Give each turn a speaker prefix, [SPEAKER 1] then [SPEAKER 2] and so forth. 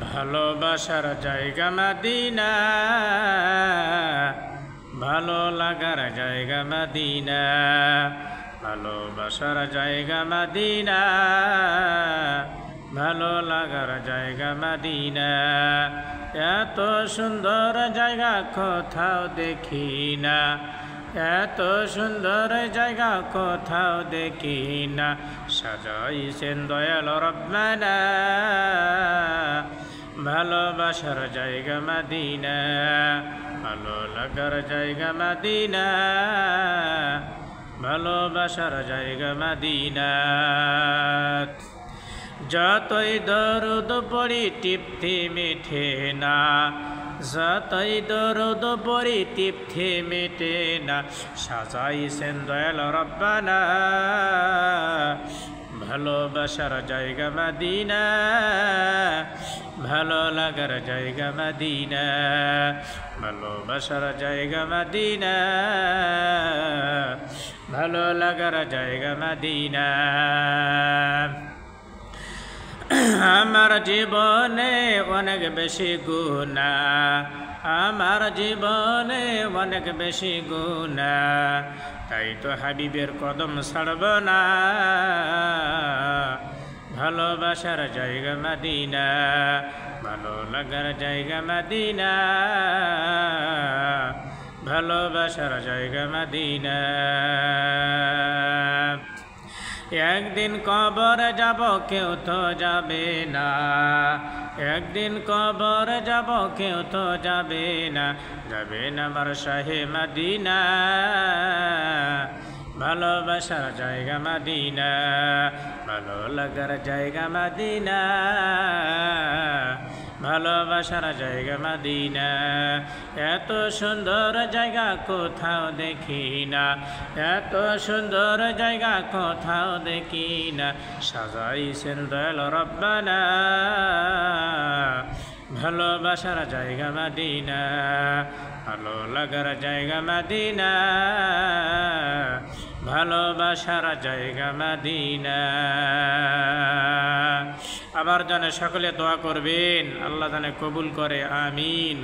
[SPEAKER 1] ভালোবাসার জায়গা মদিনা, ভালো লাগার জায়গা মদিনা, ভালোবাসার জায়গা মদিনা, ভালো লাগার জায়গা মদিনা। এত সুন্দর জায়গা কোথাও দেখি না, এত সুন্দর জায়গা কোথাও দেখি না। সাজাইছেন দয়াল রব্বানা ভালোবাসার জায়গা মদিনা, ভালো লাগার জায়গা মদিনা, ভালোবাসার জায়গা মদিনা। যতই দরুদ পড়ি তৃপ্তি মিঠে না, যতই দরুদ পড়ি তৃপ্তি মিটে না। সাজাইছেন দয়াল রব্বানা ভালোবাসার জায়গা মদিনা, ভালো লাগার জায়গা মদিনা, ভালোবাসার জায়গা মদিনা, ভালো লাগার জায়গা মদিনা। আমার জীবনে অনেক বেশি গুনাহ, আমার জীবনে অনেক বেশি গুনাহ, তাই তো হাবিবের কদম ছাড়ব না। ভালোবাসার জায়গা মদিনা, ভালো লাগার জায়গা মদিনা, ভালোবাসার জায়গা মদিনা। একদিন কবর যাব কেউ তো যাবে না, একদিন কবর যাব কেউ তো যাবে না, যাবে না আমার শাহে মদিনা ভালোবাসার জায়গা মদিনা, ভালো লাগার জায়গা মদিনা, ভালোবাসার জায়গা মদিনা। এত সুন্দর জায়গা কোথাও দেখি না, এত সুন্দর জায়গা কোথাও দেখি না। সাজাইছেন দয়াল রব্বানা ভালোবাসার জায়গা মদিনা, ভালো লাগার জায়গা মদিনা, ভালোবাসার জায়গা মদিনা। আবার জানে সকলে দোয়া করবেন, আল্লাহ জানে কবুল করে, আমিন।